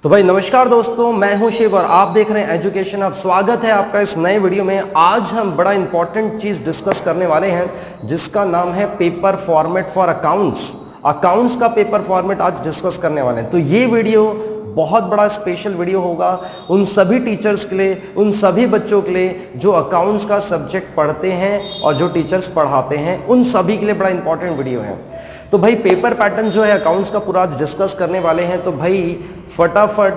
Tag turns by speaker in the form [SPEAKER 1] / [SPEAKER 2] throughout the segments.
[SPEAKER 1] तो भाई नमस्कार दोस्तों, मैं हूं शिव और आप देख रहे हैं एजुकेशन हब। स्वागत है आपका इस नए वीडियो में। आज हम बड़ा इंपॉर्टेंट चीज डिस्कस करने वाले हैं जिसका नाम है paper format for accounts. Accounts का पेपर फॉर्मेट आज डिस्कस करने वाले हैं। तो ये वीडियो बहुत बड़ा स्पेशल वीडियो होगा उन सभी टीचर्स के लिए, उन सभी बच्चों के लिए जो अकाउंट्स का सब्जेक्ट पढ़ते हैं और जो टीचर्स पढ़ाते हैं, उन सभी के लिए बड़ा इंपॉर्टेंट वीडियो है। तो भाई पेपर पैटर्न जो है अकाउंट्स का पूरा आज डिस्कस करने वाले हैं। तो भाई फटाफट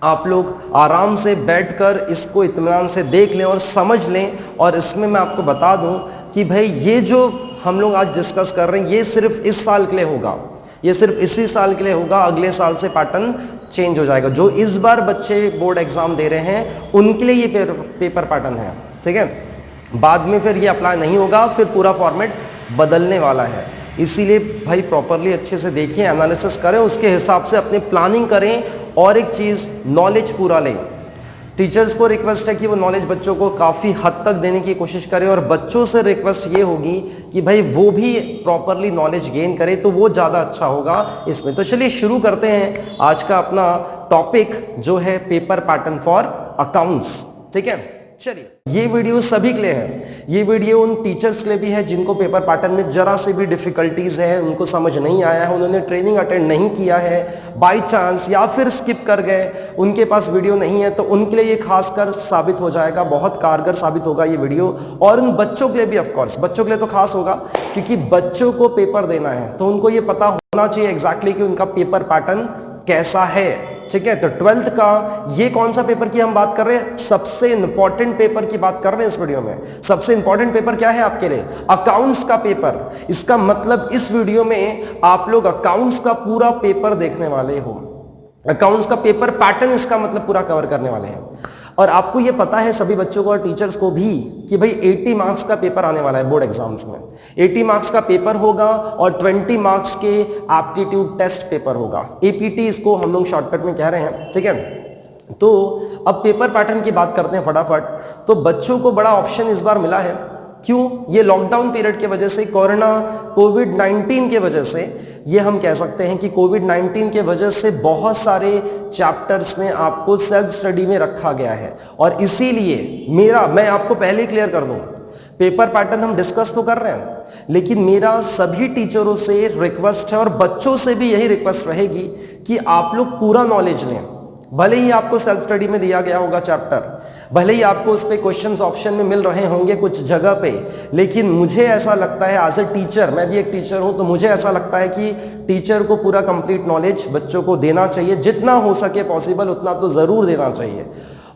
[SPEAKER 1] आप लोग आराम से बैठकर इसको इत्मीनान से देख लें और समझ लें। और इसमें मैं आपको बता दूं कि भाई ये जो हम लोग आज डिस्कस कर रहे हैं ये सिर्फ इस साल के लिए होगा, ये सिर्फ इसी साल के लिए होगा। अगले साल से पैटर्न चेंज हो जाएगा। जो इस बार बच्चे बोर्ड एग्जाम दे रहे हैं उनके लिए ये पेपर पैटर्न है, ठीक है। बाद में फिर ये अप्लाई नहीं होगा, फिर पूरा फॉर्मेट बदलने वाला है। इसीलिए भाई प्रॉपरली अच्छे से देखिए, एनालिसिस करें, उसके हिसाब से अपनी प्लानिंग करें। और एक चीज, नॉलेज पूरा लें। टीचर्स को रिक्वेस्ट है कि वो नॉलेज बच्चों को काफ़ी हद तक देने की कोशिश करें और बच्चों से रिक्वेस्ट ये होगी कि भाई वो भी प्रॉपरली नॉलेज गेन करें, तो वो ज़्यादा अच्छा होगा इसमें। तो चलिए शुरू करते हैं आज का अपना टॉपिक जो है पेपर पैटर्न फॉर अकाउंट्स, ठीक है। चलिए, ये वीडियो सभी के लिए है। ये वीडियो उन टीचर्स के लिए भी है जिनको पेपर पैटर्न में जरा से भी डिफिकल्टीज है, उनको समझ नहीं आया है, उन्होंने ट्रेनिंग अटेंड नहीं किया है बाय चांस या फिर स्किप कर गए, उनके पास वीडियो नहीं है, तो उनके लिए ये खासकर साबित हो जाएगा, बहुत कारगर साबित होगा ये वीडियो। और उन बच्चों के लिए भी, ऑफकोर्स बच्चों के लिए तो खास होगा क्योंकि बच्चों को पेपर देना है तो उनको ये पता होना चाहिए एग्जैक्टली कि उनका पेपर पैटर्न कैसा है, ठीक है। तो 12th का ये कौन सा पेपर की हम बात कर रहे हैं? सबसे इंपॉर्टेंट पेपर की बात कर रहे हैं इस वीडियो में। सबसे इंपॉर्टेंट पेपर क्या है आपके लिए? अकाउंट्स का पेपर। इसका मतलब इस वीडियो में आप लोग अकाउंट्स का पूरा पेपर देखने वाले हो। अकाउंट्स का पेपर पैटर्न इसका मतलब पूरा कवर करने वाले हैं। और आपको ये पता है सभी बच्चों को और टीचर्स को भी कि भाई 80 मार्क्स का पेपर आने वाला है बोर्ड एग्जाम्स में। 80 मार्क्स का पेपर होगा और 20 मार्क्स के एप्टीट्यूड टेस्ट पेपर होगा। एपीटी इसको हम लोग शॉर्टकट में कह रहे हैं, ठीक है। तो अब पेपर पैटर्न की बात करते हैं फटाफट। तो बच्चों को बड़ा ऑप्शन इस बार मिला है। क्यों? ये लॉकडाउन पीरियड की वजह से, कोरोना कोविड-19 के वजह से, ये हम कह सकते हैं कि कोविड-19 के वजह से बहुत सारे चैप्टर्स में आपको सेल्फ स्टडी में रखा गया है। और इसीलिए मैं आपको पहले ही क्लियर कर दूं, पेपर पैटर्न हम डिस्कस तो कर रहे हैं, लेकिन मेरा सभी टीचरों से रिक्वेस्ट है और बच्चों से भी यही रिक्वेस्ट रहेगी कि आप लोग पूरा नॉलेज लें। भले ही आपको सेल्फ स्टडी में दिया गया होगा चैप्टर, भले ही आपको उस पे क्वेश्चंस ऑप्शन में मिल रहे होंगे कुछ जगह पे, लेकिन मुझे ऐसा लगता है एज ए टीचर, मैं भी एक टीचर हूं, तो मुझे ऐसा लगता है कि टीचर को पूरा कंप्लीट नॉलेज बच्चों को देना चाहिए। जितना हो सके पॉसिबल उतना तो जरूर देना चाहिए।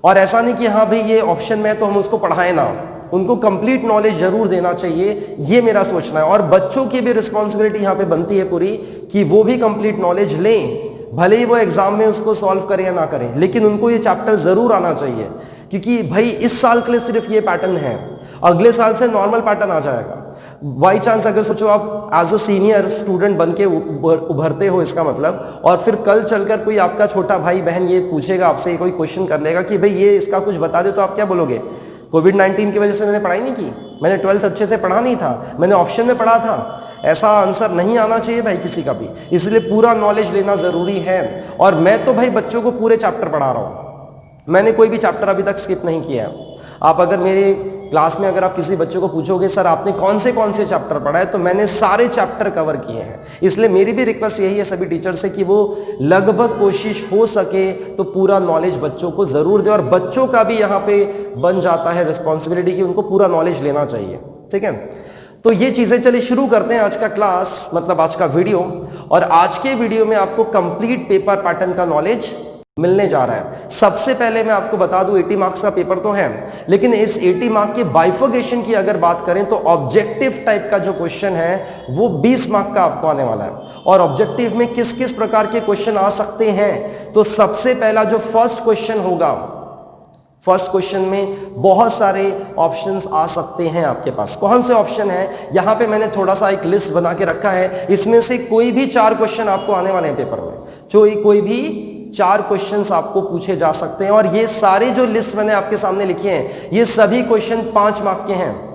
[SPEAKER 1] और ऐसा नहीं कि हाँ भाई ये ऑप्शन में है तो हम उसको पढ़ाएं ना, उनको कंप्लीट नॉलेज जरूर देना चाहिए, ये मेरा सोचना है। और बच्चों की भी रिस्पॉन्सिबिलिटी यहाँ पे बनती है पूरी कि वो भी कंप्लीट नॉलेज लें। भले ही वो एग्जाम में उसको सॉल्व करें या ना करें, लेकिन उनको ये चैप्टर जरूर आना चाहिए। क्योंकि भाई इस साल के लिए सिर्फ ये पैटर्न है, अगले साल से नॉर्मल पैटर्न आ जाएगा। बाई चांस अगर सोचो आप एज अ सीनियर स्टूडेंट बन के उभरते हो इसका मतलब, और फिर कल चलकर कोई आपका छोटा भाई बहन ये पूछेगा आपसे, कोई क्वेश्चन कर लेगा कि भाई ये इसका कुछ बता दे, तो आप क्या बोलोगे? कोविड-19 की वजह से मैंने पढ़ाई नहीं की, मैंने 12th अच्छे से पढ़ा नहीं था, मैंने ऑप्शन में पढ़ा था। ऐसा आंसर नहीं आना चाहिए भाई किसी का भी। इसलिए पूरा नॉलेज लेना जरूरी है। और मैं तो भाई बच्चों को पूरे चैप्टर पढ़ा रहा हूं, मैंने कोई भी चैप्टर अभी तक स्किप नहीं किया है। आप अगर मेरे क्लास में अगर आप किसी बच्चों को पूछोगे सर आपने कौन से चैप्टर पढ़ा है, तो मैंने सारे चैप्टर कवर किए हैं। इसलिए मेरी भी रिक्वेस्ट यही है सभी टीचर से कि वो लगभग कोशिश हो सके तो पूरा नॉलेज बच्चों को जरूर दे। और बच्चों का भी यहाँ पे बन जाता है रिस्पॉन्सिबिलिटी कि उनको पूरा नॉलेज लेना चाहिए, ठीक है। तो ये चीजें, चलिए शुरू करते हैं आज का क्लास, मतलब आज का वीडियो। और आज के वीडियो में आपको कंप्लीट पेपर पैटर्न का नॉलेज मिलने जा रहा है। सबसे पहले मैं आपको बता दूं 80 मार्क्स का पेपर तो है, लेकिन इस 80 मार्क के बाइफर्केशन की अगर बात करें तो ऑब्जेक्टिव टाइप का जो क्वेश्चन है वो 20 मार्क का आपको आने वाला है। और ऑब्जेक्टिव में किस किस प्रकार के क्वेश्चन आ सकते हैं? तो सबसे पहला जो फर्स्ट क्वेश्चन होगा, फर्स्ट क्वेश्चन में बहुत सारे ऑप्शंस आ सकते हैं आपके पास। कौन से ऑप्शन है? यहां पे मैंने थोड़ा सा एक लिस्ट बना के रखा है, इसमें से कोई भी 4 क्वेश्चन आपको आने वाले हैं पेपर में। कोई भी 4 क्वेश्चंस आपको पूछे जा सकते हैं। और ये सारे जो लिस्ट मैंने आपके सामने लिखे हैं, ये सभी क्वेश्चन 5 मार्क के हैं।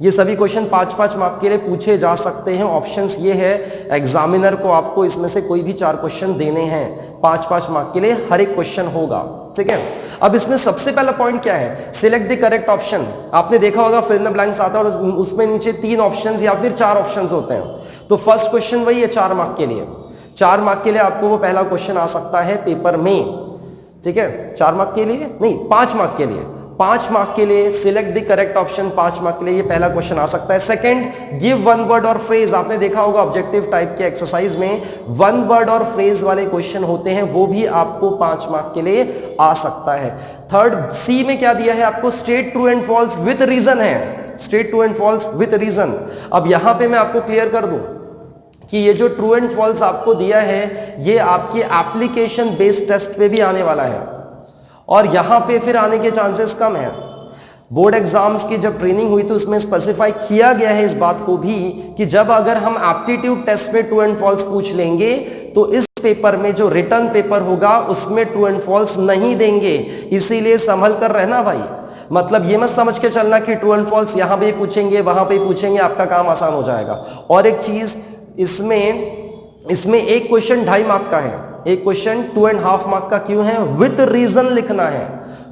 [SPEAKER 1] ये सभी क्वेश्चन 5-5 मार्क के लिए पूछे जा सकते हैं। ऑप्शंस ये है, एग्जामिनर को आपको इसमें से कोई भी 4 क्वेश्चन देने हैं। 5-5 मार्क के लिए हर एक क्वेश्चन होगा, ठीक है। अब इसमें सबसे पहला पॉइंट क्या है, सिलेक्ट द करेक्ट ऑप्शन। आपने देखा होगा फिल इन द ब्लैंक्स आता है और उसमें नीचे 3 ऑप्शंस या फिर 4 ऑप्शंस होते हैं। तो फर्स्ट क्वेश्चन वही है 4 मार्क के लिए। 4 मार्क के लिए आपको वो पहला क्वेश्चन आ सकता है पेपर में, ठीक है। 4 मार्क के लिए नहीं, 5 मार्क के लिए। 5 मार्क के लिए select the correct option, 5 mark के लिए ये पहला क्वेश्चन आ सकता है। सेकंड, गिव वन वर्ड और फ्रेज। आपने देखा होगा ऑब्जेक्टिव टाइप के एक्सरसाइज में वन वर्ड और फ्रेज वाले क्वेश्चन होते हैं, वो भी आपको 5 मार्क के लिए आ सकता है। थर्ड, सी में क्या दिया है आपको, state true and false with reason है, state true and false with reason. अब यहां पे मैं आपको क्लियर कर दूं कि ये जो ट्रू एंड फॉल्स आपको दिया है ये आपके एप्लीकेशन बेस्ड टेस्ट पे भी आने वाला है और यहां पे फिर आने के चांसेस कम है। बोर्ड एग्जाम्स की जब ट्रेनिंग हुई तो उसमें स्पेसिफाई किया गया है इस बात को भी कि जब अगर हम एप्टीट्यूड टेस्ट में ट्रू एंड फॉल्स पूछ लेंगे तो इस पेपर में जो रिटर्न पेपर होगा उसमें ट्रू एंड फॉल्स नहीं देंगे। इसीलिए संभल कर रहना भाई, मतलब ये मत समझ के चलना कि ट्रू एंड फॉल्स यहां पे पूछेंगे वहां पे पूछेंगे आपका काम आसान हो जाएगा। और एक चीज, इसमें एक क्वेश्चन 2.5 मार्क का है, एक क्वेश्चन 2.5 मार्क का क्यों है, विथ रीजन लिखना है,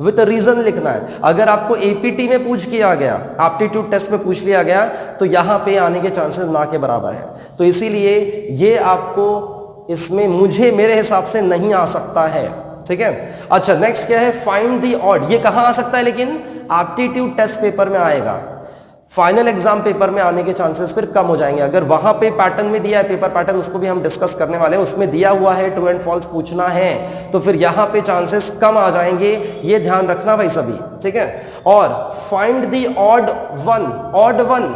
[SPEAKER 1] विथ रीजन लिखना है। अगर आपको एपीटी में पूछ किया गया, एप्टीट्यूड टेस्ट में पूछ लिया गया तो यहां पे आने के चांसेस ना के बराबर है। तो इसीलिए ये आपको इसमें मुझे मेरे हिसाब से नहीं आ सकता है, ठीक है। अच्छा नेक्स्ट क्या है, फाइंड द ऑड। ये कहां आ सकता है, लेकिन एप्टीट्यूड टेस्ट पेपर में आएगा, फाइनल एग्जाम पेपर में आने के चांसेस फिर कम हो जाएंगे। अगर वहां पे पैटर्न में दिया है, पेपर पैटर्न उसको भी हम डिस्कस करने वाले हैं, उसमें दिया हुआ है ट्रू एंड फॉल्स पूछना है तो फिर यहां पे चांसेस कम आ जाएंगे, ये ध्यान रखना भाई सभी, ठीक है। और find the odd one, odd one,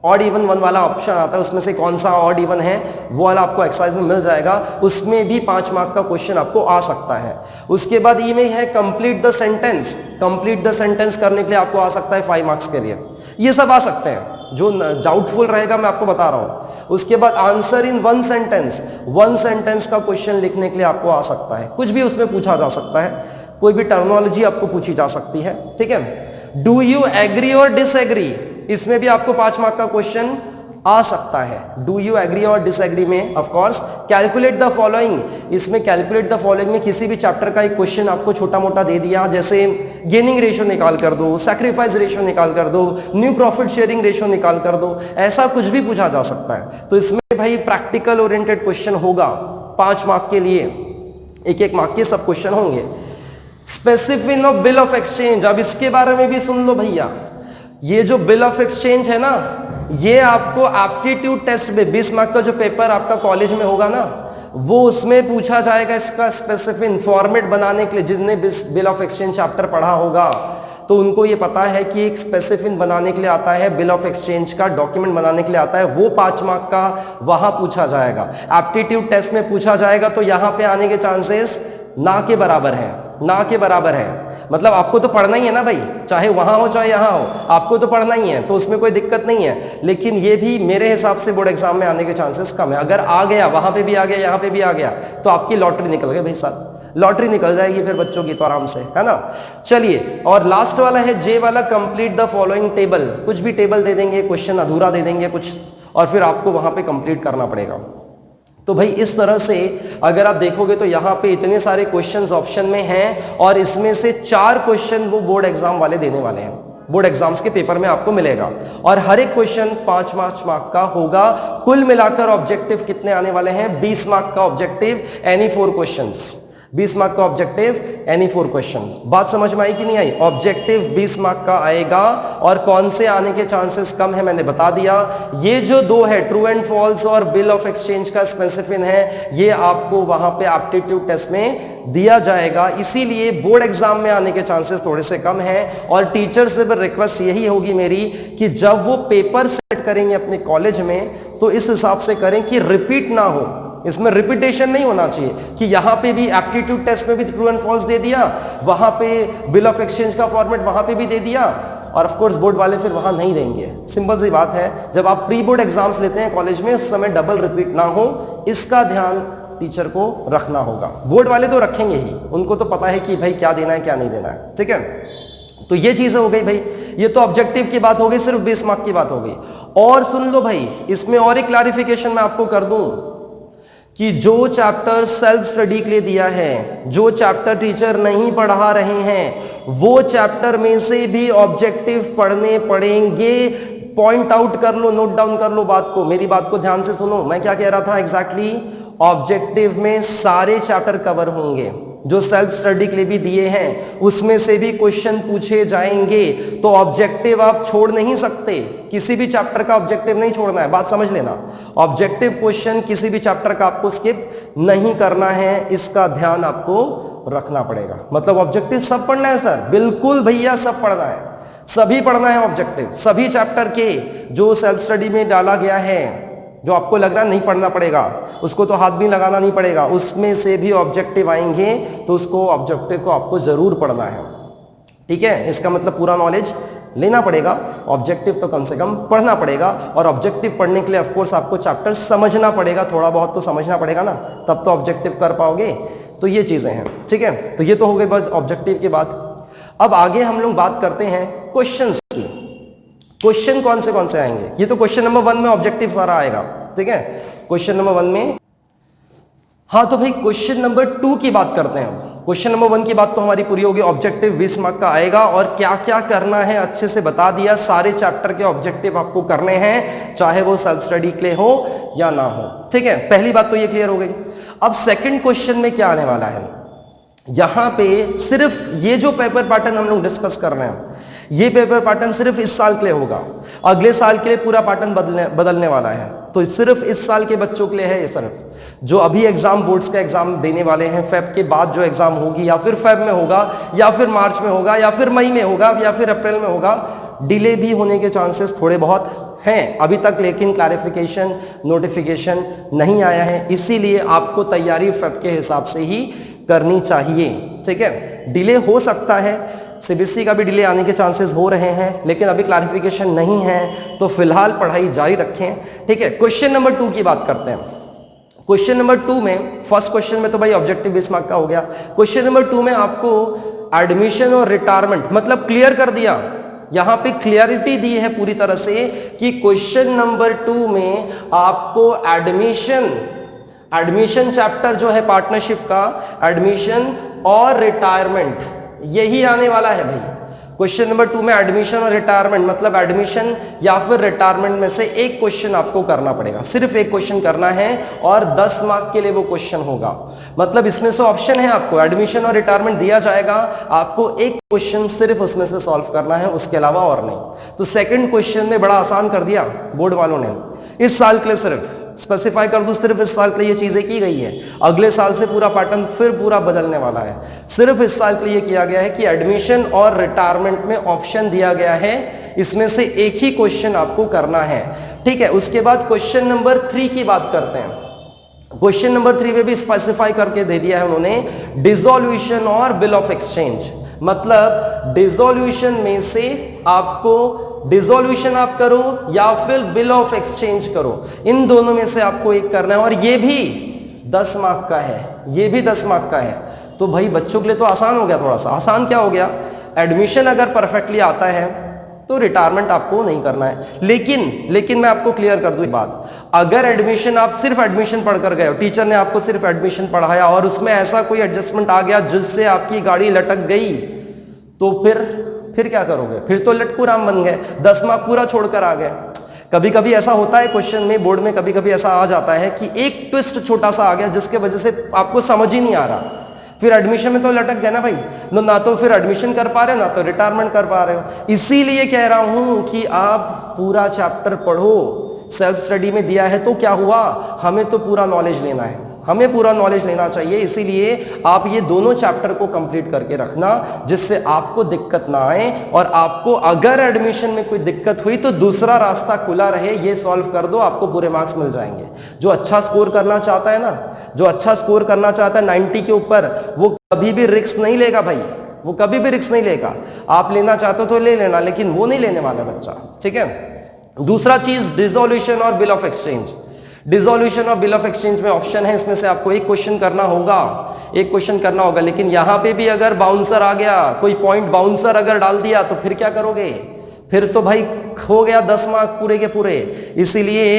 [SPEAKER 1] odd even one वाला ऑप्शन आता है, उसमें से कौन सा ऑड इवन है वो वाला आपको एक्सरसाइज में मिल जाएगा, उसमें भी 5 मार्क का क्वेश्चन आपको आ सकता है। उसके बाद ये में है complete the sentence, complete the sentence करने के लिए आपको आ सकता है 5 मार्क्स के लिए। ये सब आ सकते हैं, जो डाउटफुल रहेगा मैं आपको बता रहा हूं। उसके बाद आंसर इन 1 सेंटेंस, 1 सेंटेंस का क्वेश्चन लिखने के लिए आपको आ सकता है, कुछ भी उसमें पूछा जा सकता है, कोई भी टर्मिनोलॉजी आपको पूछी जा सकती है, ठीक है। डू यू एग्री और डिसएग्री, इसमें भी आपको 5 मार्क का क्वेश्चन आ सकता है। डू यू एग्री और डिसएग्री में of course. Calculate the following, इसमें कैलकुलेट द फॉलोइंग में किसी भी चैप्टर का एक क्वेश्चन आपको छोटा मोटा दे दिया, जैसे गेनिंग रेशियो निकाल कर दो, सैक्रिफाइस रेशियो निकाल कर दो, न्यू प्रॉफिट शेयरिंग रेशियो निकाल कर दो, ऐसा कुछ भी पूछा जा सकता है। तो इसमें भाई प्रैक्टिकल ओरिएंटेड क्वेश्चन होगा 5 मार्क के लिए, 1-1 मार्क के सब क्वेश्चन होंगे। Specific of bill of exchange, अब इसके बारे में भी सुन लो भैया। ये जो बिल ऑफ एक्सचेंज है ना, ये आपको एप्टीट्यूड टेस्ट में 20 मार्क का जो पेपर आपका कॉलेज में होगा ना, वो उसमें पूछा जाएगा इसका स्पेसिफिक फॉर्मेट बनाने के लिए। जिसने बिल ऑफ एक्सचेंज चैप्टर पढ़ा होगा तो उनको ये पता है कि एक स्पेसिफिक बनाने के लिए आता है, बिल ऑफ एक्सचेंज का डॉक्यूमेंट बनाने के लिए आता है, वो 5 मार्क का वहां पूछा जाएगा। एप्टीट्यूड टेस्ट में पूछा जाएगा तो यहां पे आने के चांसेस ना के बराबर है, ना के बराबर है। मतलब आपको तो पढ़ना ही है ना भाई, चाहे वहां हो चाहे यहां हो, आपको तो पढ़ना ही है, तो उसमें कोई दिक्कत नहीं है। लेकिन ये भी मेरे हिसाब से बोर्ड एग्जाम में आने के चांसेस कम है। अगर आ गया, वहां पे भी आ गया, यहाँ पे भी आ गया, तो आपकी लॉटरी निकल गई भाई साहब, लॉटरी निकल जाएगी फिर बच्चों की तो आराम से, है ना। चलिए, और लास्ट वाला है जे वाला, कंप्लीट द फॉलोइंग टेबल। कुछ भी टेबल दे देंगे, क्वेश्चन अधूरा दे देंगे कुछ, और फिर आपको वहां पे कंप्लीट करना पड़ेगा। तो भाई इस तरह से अगर आप देखोगे तो यहाँ पे इतने सारे क्वेश्चंस ऑप्शन में हैं और इसमें से 4 क्वेश्चन वो बोर्ड एग्जाम वाले देने वाले हैं, बोर्ड एग्जाम्स के पेपर में आपको मिलेगा, और हर एक क्वेश्चन 5-5 मार्क का होगा। कुल मिलाकर ऑब्जेक्टिव कितने आने वाले हैं, 20 मार्क का ऑब्जेक्टिव, एनी 4 क्वेश्चंस, 20 मार्क का ऑब्जेक्टिव, एनी 4 क्वेश्चन। बात समझ में आई कि नहीं आई? ऑब्जेक्टिव 20 मार्क का आएगा, और कौन से आने के चांसेस कम है मैंने बता दिया। ये जो 2 है, ट्रू एंड फॉल्स और बिल ऑफ एक्सचेंज का स्पेसिफिक है, ये आपको वहां पे एप्टीट्यूड टेस्ट में दिया जाएगा। इसीलिए बोर्ड एग्जाम में आने के चांसेस थोड़े से कम है। और टीचर से भी रिक्वेस्ट यही होगी मेरी कि जब वो पेपर सेट करेंगे अपने कॉलेज में तो इस हिसाब से करें कि रिपीट ना हो, इसमें रिपीटेशन नहीं होना चाहिए कि यहां पे भी एप्टीट्यूड टेस्ट में भी ट्रू एंड फॉल्स दे दिया, वहां पे बिल ऑफ एक्सचेंज का फॉर्मेट वहां पे भी दे दिया, और ऑफ कोर्स बोर्ड वाले फिर वहां नहीं देंगे। सिंपल सी बात है, जब आप प्री बोर्ड एग्जाम्स लेते हैं कॉलेज में उस समय डबल रिपीट ना हो, इसका ध्यान टीचर को रखना होगा। बोर्ड वाले तो रखेंगे ही, उनको तो पता है कि भाई क्या देना है क्या नहीं देना है, ठीक है। तो ये चीजें हो गई भाई, ये तो ऑब्जेक्टिव की बात हो गई, सिर्फ 20 मार्क की बात हो गई। और सुन लो भाई, इसमें और एक क्लैरिफिकेशन मैं आपको कर दूं कि जो चैप्टर सेल्फ स्टडी के लिए दिया है, जो चैप्टर टीचर नहीं पढ़ा रहे हैं, वो चैप्टर में से भी ऑब्जेक्टिव पढ़ने पड़ेंगे। पॉइंट आउट कर लो, नोट डाउन कर लो बात को, मेरी बात को ध्यान से सुनो। मैं क्या कह रहा था एग्जैक्टली? ऑब्जेक्टिव में सारे चैप्टर कवर होंगे जो सेल्फ स्टडी के लिए भी दिए हैं, उसमें से भी क्वेश्चन पूछे जाएंगे। तो ऑब्जेक्टिव आप छोड़ नहीं सकते, किसी भी चैप्टर का ऑब्जेक्टिव नहीं छोड़ना है, बात समझ लेना। ऑब्जेक्टिव क्वेश्चन किसी भी चैप्टर का आपको स्किप नहीं करना है, इसका ध्यान आपको रखना पड़ेगा। मतलब ऑब्जेक्टिव सब पढ़ना है सर? बिल्कुल भैया, सब पढ़ना है, सभी पढ़ना है ऑब्जेक्टिव, सभी चैप्टर के जो सेल्फ स्टडी में डाला गया है। जो आपको लग रहा है नहीं पढ़ना पड़ेगा, उसको तो हाथ भी लगाना नहीं पड़ेगा, उसमें से भी ऑब्जेक्टिव आएंगे, तो उसको ऑब्जेक्टिव को आपको जरूर पढ़ना है। ठीक है, इसका मतलब पूरा नॉलेज लेना पड़ेगा, ऑब्जेक्टिव तो कम से कम पढ़ना पड़ेगा। और ऑब्जेक्टिव पढ़ने के लिए ऑफकोर्स आपको चैप्टर समझना पड़ेगा, थोड़ा बहुत तो समझना पड़ेगा ना, तब तो ऑब्जेक्टिव कर पाओगे। तो ये चीजें हैं, ठीक है। तो ये तो हो गई बस ऑब्जेक्टिव की बात। अब आगे हम लोग बात करते हैं क्वेश्चंस की। क्वेश्चन कौन से आएंगे? ये तो क्वेश्चन नंबर 1 में ऑब्जेक्टिव सारा आएगा, ठीक है, क्वेश्चन नंबर 1 में। हाँ तो भाई क्वेश्चन नंबर 2 की बात करते हैं। क्वेश्चन नंबर 1 की बात तो हमारी पूरी होगी, ऑब्जेक्टिव 20 मार्क का आएगा और क्या क्या करना है अच्छे से बता दिया। सारे चैप्टर के ऑब्जेक्टिव आपको करने हैं, चाहे वो सेल्फ स्टडी के लिए हो या ना हो, ठीक है। पहली बात तो ये क्लियर हो गई। अब सेकंड क्वेश्चन में क्या आने वाला है? यहां पे सिर्फ ये जो पेपर पैटर्न हम लोग डिस्कस कर रहे हैं, ये पेपर पैटर्न सिर्फ इस साल के लिए होगा, अगले साल के लिए पूरा पैटर्न बदलने वाला है। तो सिर्फ इस साल के बच्चों के लिए है ये, सिर्फ जो अभी एग्जाम बोर्ड्स का एग्जाम देने वाले हैं, फेब के बाद जो एग्जाम होगी, या फिर फेब में होगा, या फिर मार्च में होगा, या फिर मई में होगा, या फिर अप्रैल में होगा। डिले भी होने के चांसेस थोड़े बहुत हैं अभी तक, लेकिन क्लैरिफिकेशन नोटिफिकेशन नहीं आया है, इसीलिए आपको तैयारी फेब के हिसाब से ही करनी चाहिए, ठीक है। डिले हो सकता है, सीबीएसई का भी डिले आने के चांसेस हो रहे हैं, लेकिन अभी क्लैरिफिकेशन नहीं है, तो फिलहाल पढ़ाई जारी रखें, ठीक है। क्वेश्चन नंबर 2 की बात करते हैं। क्वेश्चन नंबर 2 में, फर्स्ट क्वेश्चन में तो भाई ऑब्जेक्टिव 20 मार्क का हो गया। क्वेश्चन नंबर 2 में आपको एडमिशन और रिटायरमेंट मतलब क्लियर कर दिया, यहां पे क्लियरिटी दी है पूरी तरह से कि क्वेश्चन नंबर 2 में आपको एडमिशन चैप्टर जो है पार्टनरशिप का, एडमिशन और रिटायरमेंट, यही आने वाला है भाई। क्वेश्चन नंबर 2 में एडमिशन और रिटायरमेंट मतलब एडमिशन या फिर रिटायरमेंट में से एक क्वेश्चन आपको करना पड़ेगा, सिर्फ एक क्वेश्चन करना है और 10 मार्क के लिए वो क्वेश्चन होगा। मतलब इसमें से ऑप्शन है, आपको एडमिशन और रिटायरमेंट दिया जाएगा, आपको एक क्वेश्चन सिर्फ उसमें से सॉल्व करना है, उसके अलावा और नहीं। तो सेकंड क्वेश्चन में बड़ा आसान कर दिया बोर्ड वालों ने, इस साल के लिए सिर्फ स्पेसिफाई कर दूं, सिर्फ इस साल के लिए ये चीजें की गई है, अगले साल से पूरा पैटर्न फिर पूरा बदलने वाला है। सिर्फ इस साल के लिए किया गया है कि एडमिशन और रिटायरमेंट में ऑप्शन दिया गया है, इसमें से एक ही क्वेश्चन आपको करना है, ठीक है। उसके बाद क्वेश्चन नंबर 3 की बात करते हैं। क्वेश्चन नंबर 3 में भी स्पेसिफाई करके दे दिया है उन्होंने, डिसोल्यूशन और बिल ऑफ एक्सचेंज, मतलब डिसोल्यूशन में से आपको डिसोल्यूशन आप करो या फिर बिल ऑफ एक्सचेंज करो, इन दोनों में से आपको एक करना है, और ये भी 10 मार्क का है, ये भी 10 मार्क का है। तो भाई बच्चों के लिए तो आसान हो गया, थोड़ा सा आसान क्या हो गया, एडमिशन अगर परफेक्टली आता है तो रिटायरमेंट आपको नहीं करना है। लेकिन मैं आपको क्लियर कर दूं एक बात, अगर एडमिशन आप सिर्फ एडमिशन पढ़कर गए हो, टीचर ने आपको सिर्फ एडमिशन पढ़ाया और उसमें ऐसा कोई एडजस्टमेंट आ गया जिससे आपकी गाड़ी लटक गई, तो फिर क्या करोगे? फिर तो लटकू राम बन गए, 10 मार्क पूरा छोड़कर आ गए। कभी कभी ऐसा होता है क्वेश्चन में, बोर्ड में कभी कभी ऐसा आ जाता है कि एक ट्विस्ट छोटा सा आ गया जिसके वजह से आपको समझ ही नहीं आ रहा, फिर एडमिशन में तो लटक गया ना भाई, ना तो फिर एडमिशन कर पा रहे हो ना तो रिटायरमेंट कर पा रहे हो। इसीलिए कह रहा हूं कि आप पूरा चैप्टर पढ़ो, सेल्फ स्टडी में दिया है तो क्या हुआ, हमें तो पूरा नॉलेज लेना है, हमें पूरा नॉलेज लेना चाहिए, इसीलिए आप ये दोनों चैप्टर को कंप्लीट करके रखना, जिससे आपको दिक्कत ना आए, और आपको अगर एडमिशन में कोई दिक्कत हुई तो दूसरा रास्ता खुला रहे, ये सॉल्व कर दो, आपको पूरे मार्क्स मिल जाएंगे। जो अच्छा स्कोर करना चाहता है ना, जो अच्छा स्कोर करना चाहता है 90 के ऊपर, वो कभी भी रिस्क नहीं लेगा भाई, वो कभी भी रिस्क नहीं लेगा। आप लेना चाहते हो तो ले लेना, लेकिन वो नहीं लेने वाला बच्चा, ठीक है। दूसरा चीज डिसोल्यूशन और बिल ऑफ एक्सचेंज। डिसोल्यूशन और बिल ऑफ एक्सचेंज में ऑप्शन है, इसमें से आपको एक क्वेश्चन करना होगा, एक क्वेश्चन करना होगा, लेकिन यहां पे भी अगर बाउंसर आ गया, कोई पॉइंट बाउंसर अगर डाल दिया तो फिर क्या करोगे? फिर तो भाई हो गया 10 मार्क पूरे के पूरे। इसीलिए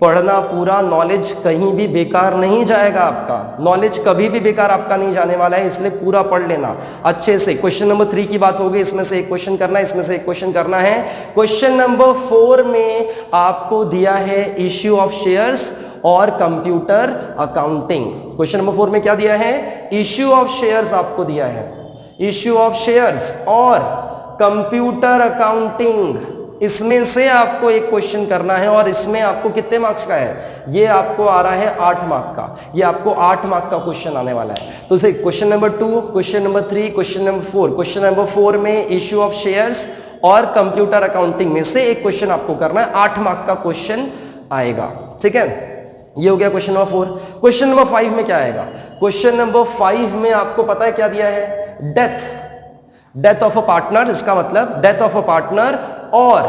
[SPEAKER 1] पढ़ना पूरा, नॉलेज कहीं भी बेकार नहीं जाएगा आपका, नॉलेज कभी भी बेकार आपका नहीं जाने वाला है, इसलिए पूरा पढ़ लेना अच्छे से। क्वेश्चन नंबर 3 की बात होगी, इसमें से एक क्वेश्चन करना है, इसमें से एक क्वेश्चन करना है। क्वेश्चन नंबर 4 में आपको दिया है इश्यू ऑफ शेयर्स और कंप्यूटर अकाउंटिंग। क्वेश्चन नंबर 4 में क्या दिया है? इश्यू ऑफ शेयर्स आपको दिया है, इश्यू ऑफ शेयर्स और कंप्यूटर अकाउंटिंग, इसमें से आपको एक क्वेश्चन करना है और इसमें आपको कितने मार्क्स का है? ये आपको आ रहा है 8 मार्क का, ये आपको 8 मार्क का क्वेश्चन आने वाला है। तो से question number 2, question number 3, question number 4। Question number 4 में इश्यू ऑफ शेयर्स और कंप्यूटर अकाउंटिंग में से एक क्वेश्चन आपको करना है, 8 मार्क का क्वेश्चन आएगा, ठीक है। ये हो गया क्वेश्चन नंबर 4। क्वेश्चन नंबर 5 में क्या आएगा? क्वेश्चन नंबर 5 में आपको पता है क्या दिया है? डेथ ऑफ अ पार्टनर, इसका मतलब डेथ ऑफ अ पार्टनर और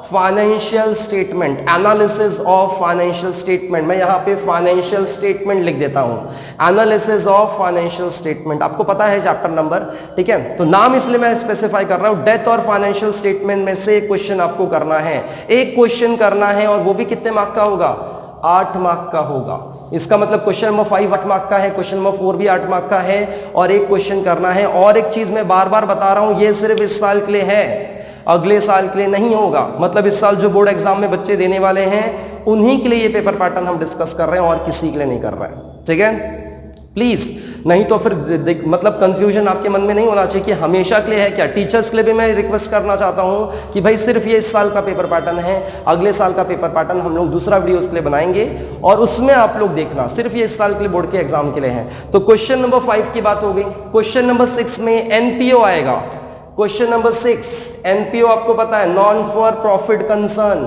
[SPEAKER 1] financial statement, analysis of financial statement. मैं यहां पे फाइनेंशियल स्टेटमेंट लिख देता हूं, एनालिसिस ऑफ फाइनेंशियल स्टेटमेंट। आपको पता है चैप्टर नंबर, ठीक है, तो नाम इसलिए मैं स्पेसिफाई कर रहा हूं। डेथ और फाइनेंशियल स्टेटमेंट में से एक क्वेश्चन आपको करना है, एक क्वेश्चन करना है, और वो भी कितने मार्क का होगा? 8 मार्क का होगा। इसका मतलब क्वेश्चन नंबर 5 8 मार्क का है, क्वेश्चन नंबर 4 भी 8 मार्क का है, और एक क्वेश्चन करना है। और एक चीज मैं बार बार बता रहा हूं, ये सिर्फ इस साल के लिए है, अगले साल के लिए नहीं होगा। मतलब इस साल जो बोर्ड एग्जाम में बच्चे देने वाले हैं, उन्हीं के लिए ये पेपर पैटर्न हम डिस्कस कर रहे हैं, और किसी के लिए नहीं कर रहे हैं, ठीक है। प्लीज, नहीं तो फिर मतलब कंफ्यूजन आपके मन में नहीं होना चाहिए कि हमेशा के लिए है क्या। टीचर्स के लिए भी मैं रिक्वेस्ट करना चाहता हूं कि भाई सिर्फ ये इस साल का पेपर पैटर्न है, अगले साल का पेपर पैटर्न हम लोग दूसरा वीडियो उसके लिए बनाएंगे, और उसमें आप लोग देखना, सिर्फ ये इस साल के लिए बोर्ड के एग्जाम के लिए है। तो क्वेश्चन नंबर 5 की बात हो गई। क्वेश्चन नंबर 6 में एनपीओ आएगा। क्वेश्चन नंबर 6, एनपीओ आपको पता है, non for profit concern,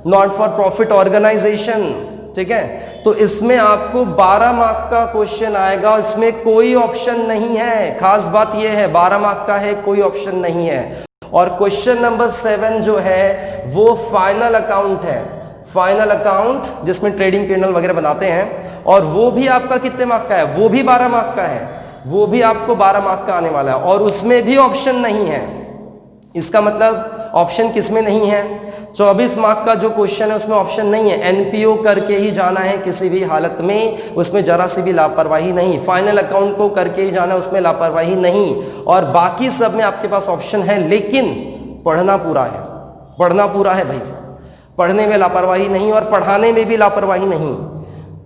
[SPEAKER 1] non for profit organisation, ठीक है। तो इसमें आपको 12 मार्क का क्वेश्चन आएगा, इसमें कोई ऑप्शन नहीं है। खास बात यह है 12 मार्क का है, कोई ऑप्शन नहीं है। और क्वेश्चन नंबर 7 जो है वो फाइनल अकाउंट है, फाइनल अकाउंट जिसमें ट्रेडिंग पैनल वगैरह बनाते हैं, और वो भी आपका कितने मार्क का है? वो भी 12 मार्क का है, वो भी आपको 12 मार्क का आने वाला है, और उसमें भी ऑप्शन नहीं है। इसका मतलब ऑप्शन किसमें नहीं है? 24 मार्क का जो क्वेश्चन है उसमें ऑप्शन नहीं है, एनपीओ करके ही जाना है किसी भी हालत में, उसमें जरा सी भी लापरवाही नहीं। फाइनल अकाउंट को करके ही जाना है, उसमें लापरवाही नहीं। और बाकी सब में आपके पास ऑप्शन है, लेकिन पढ़ना पूरा है, पढ़ना पूरा है भाई साहब, पढ़ने में लापरवाही नहीं और पढ़ाने में भी लापरवाही नहीं।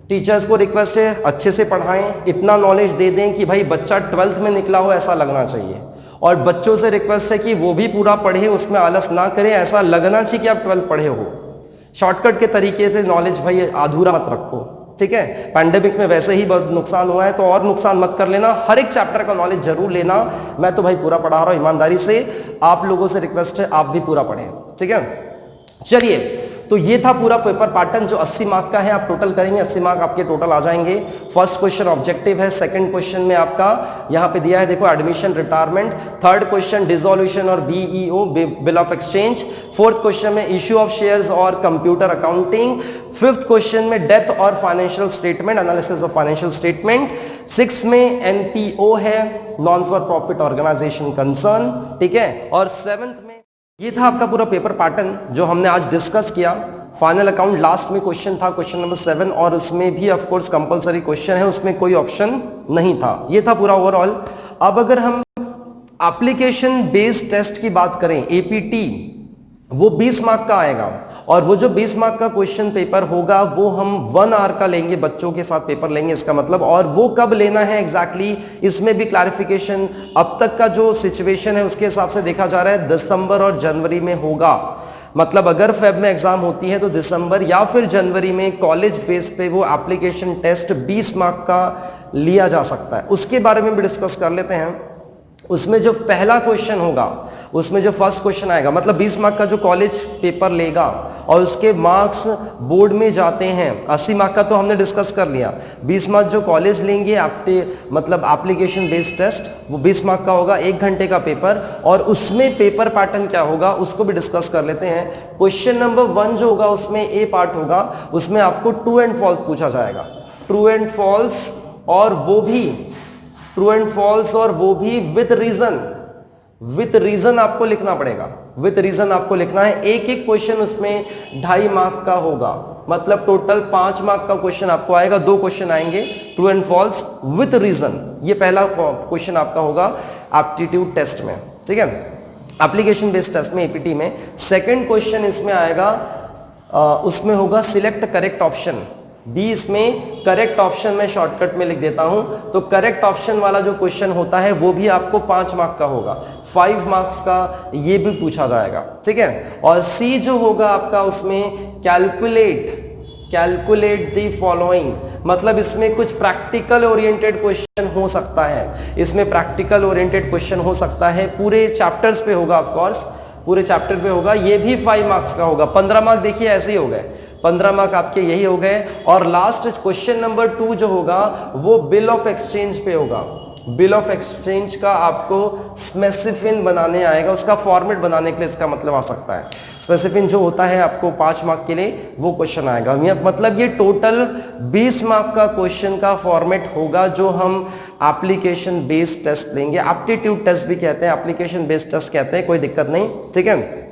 [SPEAKER 1] टीचर्स को रिक्वेस्ट है अच्छे से पढ़ाएं, इतना नॉलेज दे दें कि भाई बच्चा 12th में निकला हो ऐसा लगना चाहिए, और बच्चों से रिक्वेस्ट है कि वो भी पूरा पढ़े, उसमें आलस ना करें, ऐसा लगना चाहिए कि आप 12th पढ़े हो। शॉर्टकट के तरीके से नॉलेज भाई अधूरा मत रखो, ठीक है। पैंडेमिक में वैसे ही बहुत नुकसान हुआ है, तो और नुकसान मत कर लेना, हर एक चैप्टर का नॉलेज जरूर लेना। मैं तो भाई पूरा पढ़ा रहा हूं ईमानदारी से, आप लोगों से रिक्वेस्ट है आप भी पूरा पढ़ें, ठीक है। चलिए, तो ये था पूरा पेपर पैटर्न जो 80 मार्क का है। आप टोटल करेंगे 80 मार्क आपके टोटल आ जाएंगे। फर्स्ट क्वेश्चन ऑब्जेक्टिव है, सेकंड क्वेश्चन में आपका यहां पे दिया है देखो admission retirement, third question dissolution और BEO bill of exchange, fourth question में इश्यू ऑफ शेयर्स और कंप्यूटर अकाउंटिंग, फिफ्थ क्वेश्चन में डेथ और financial statement, analysis of financial statement, six में एनपीओ है, non for profit organisation concern, ठीक है। और सेवंथ में ये था आपका पूरा पेपर पैटर्न जो हमने आज डिस्कस किया। फाइनल अकाउंट लास्ट में क्वेश्चन था, क्वेश्चन नंबर 7, और उसमें भी ऑफ कोर्स कंपलसरी क्वेश्चन है, उसमें कोई ऑप्शन नहीं था। ये था पूरा ओवरऑल। अब अगर हम एप्लीकेशन बेस्ड टेस्ट की बात करें, एपीटी, वो 20 मार्क का आएगा, और वो जो 20 मार्क का क्वेश्चन पेपर होगा वो हम 1 आवर का लेंगे, बच्चों के साथ पेपर लेंगे इसका मतलब। और वो कब लेना है एग्जैक्टली, इसमें भी क्लैरिफिकेशन, अब तक का जो सिचुएशन है उसके हिसाब से देखा जा रहा है दिसंबर और जनवरी में होगा। मतलब अगर फेब में एग्जाम होती है तो दिसंबर या फिर जनवरी में कॉलेज बेस पे वो एप्लीकेशन टेस्ट 20 मार्क का लिया जा सकता है। उसके बारे में भी डिस्कस कर लेते हैं। उसमें जो पहला क्वेश्चन होगा, उसमें जो फर्स्ट क्वेश्चन आएगा, मतलब 20 मार्क का जो कॉलेज पेपर लेगा और उसके मार्क्स बोर्ड में जाते हैं। 80 मार्क का तो हमने डिस्कस कर लिया, 20 मार्क जो कॉलेज लेंगे मतलब एप्लीकेशन बेस्ड टेस्ट, वो 20 मार्क का होगा, 1 घंटे का पेपर। और उसमें पेपर पैटर्न क्या होगा उसको भी डिस्कस कर लेते हैं। क्वेश्चन नंबर 1 जो होगा उसमें ए पार्ट होगा, उसमें आपको ट्रू एंड फॉल्स पूछा जाएगा, ट्रू एंड फॉल्स, और वो भी ट्रू एंड फॉल्स, और वो भी विद रीजन, विथ रीजन आपको लिखना पड़ेगा, विथ रीजन आपको लिखना है। एक एक क्वेश्चन उसमें 2.5 मार्क का होगा, मतलब टोटल 5 मार्क का क्वेश्चन आपको आएगा। 2 क्वेश्चन आएंगे true and false with reason. ये पहला क्वेश्चन आपका होगा एप्टीट्यूड टेस्ट में, ठीक है, एप्लीकेशन बेस्ड टेस्ट में, एपीटी में। सेकंड क्वेश्चन इसमें आएगा, उसमें होगा सिलेक्ट करेक्ट ऑप्शन। बी इसमें करेक्ट ऑप्शन में शॉर्टकट में लिख देता हूं, तो करेक्ट ऑप्शन वाला जो क्वेश्चन होता है वो भी आपको 5 मार्क का होगा, 5 मार्क्स का ये भी पूछा जाएगा, ठीक है। और सी जो होगा आपका, उसमें कैलकुलेट द फॉलोइंग, मतलब इसमें कुछ प्रैक्टिकल ओरिएंटेड क्वेश्चन हो सकता है, इसमें प्रैक्टिकल ओरिएंटेड क्वेश्चन हो सकता है, पूरे चैप्टर्स पे होगा, ऑफ कोर्स पूरे चैप्टर पे होगा, ये भी 5 मार्क्स का होगा। 15 मार्क देखिए ऐसे ही हो गए, 15 मार्क आपके यही हो गए। और लास्ट क्वेश्चन नंबर 2 जो होगा वो बिल ऑफ एक्सचेंज पे होगा। बिल ऑफ एक्सचेंज का आपको स्पेसिफिन बनाने आएगा, उसका फॉर्मेट बनाने के लिए इसका मतलब आ सकता है। स्पेसिफिन जो होता है आपको 5 मार्क के लिए, वो क्वेश्चन आएगा। मतलब ये टोटल 20 मार्क का क्वेश्चन का फॉर्मेट होगा जो हम एप्लीकेशन बेस्ड टेस्ट लेंगे। एप्टीट्यूड टेस्ट भी कहते हैं, एप्लीकेशन बेस्ड टेस्ट कहते हैं, कोई दिक्कत नहीं, ठीक है।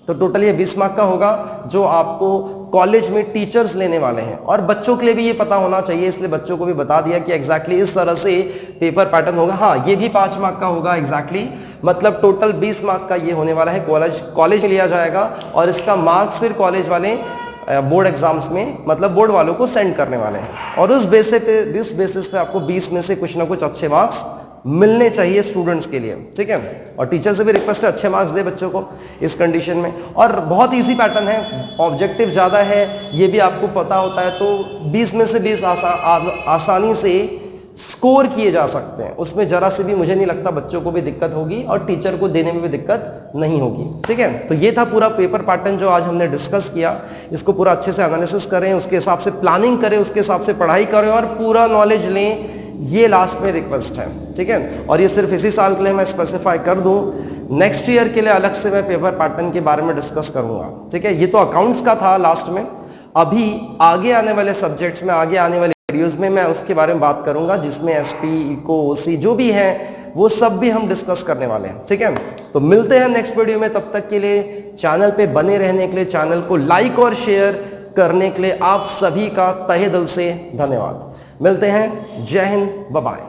[SPEAKER 1] तो टोटल ये 20 मार्क का होगा जो आपको कॉलेज में टीचर्स लेने वाले हैं। और बच्चों के लिए भी ये पता होना चाहिए, इसलिए बच्चों को भी बता दिया कि एग्जैक्टली इस तरह से पेपर पैटर्न होगा। हाँ, ये भी 5 मार्क का होगा एग्जैक्टली, मतलब टोटल 20 मार्क का ये होने वाला है। कॉलेज में लिया जाएगा और इसका मार्क्स फिर कॉलेज वाले बोर्ड एग्जाम्स में, मतलब बोर्ड वालों को सेंड करने वाले हैं। और उस बेसिस पे आपको 20 में से कुछ ना कुछ अच्छे मार्क्स मिलने चाहिए स्टूडेंट्स के लिए, ठीक है। और टीचर से भी रिक्वेस्ट है अच्छे मार्क्स दे बच्चों को इस कंडीशन में। और बहुत इजी पैटर्न है, ऑब्जेक्टिव ज़्यादा है, ये भी आपको पता होता है, तो 20 में से 20 आसानी से स्कोर किए जा सकते हैं। उसमें जरा से भी मुझे नहीं लगता बच्चों को भी दिक्कत होगी और टीचर को देने में भी दिक्कत नहीं होगी, ठीक है। तो ये था पूरा पेपर पैटर्न जो आज हमने डिस्कस किया। इसको पूरा अच्छे से एनालिसिस करें, उसके हिसाब से प्लानिंग करें, उसके हिसाब से पढ़ाई करें और पूरा नॉलेज लें, ये लास्ट में रिक्वेस्ट है, ठीक है। और ये सिर्फ इसी साल के लिए मैं स्पेसिफाई कर दूं, नेक्स्ट ईयर के लिए अलग से मैं पेपर पैटर्न के बारे में डिस्कस करूंगा, ठीक है। ये तो अकाउंट्स का था लास्ट में, अभी आगे आने वाले सब्जेक्ट्स में, आगे आने वाले वीडियोस में मैं उसके बारे में बात करूंगा, जिसमें एसपी, इको, ओसी जो भी है वो सब भी हम डिस्कस करने वाले हैं, ठीक है। तो मिलते हैं नेक्स्ट वीडियो में, तब तक के लिए चैनल पे बने रहने के लिए, चैनल को लाइक और शेयर करने के लिए आप सभी का तहे दिल से धन्यवाद। मिलते हैं, जय हिंद, बाय बाय।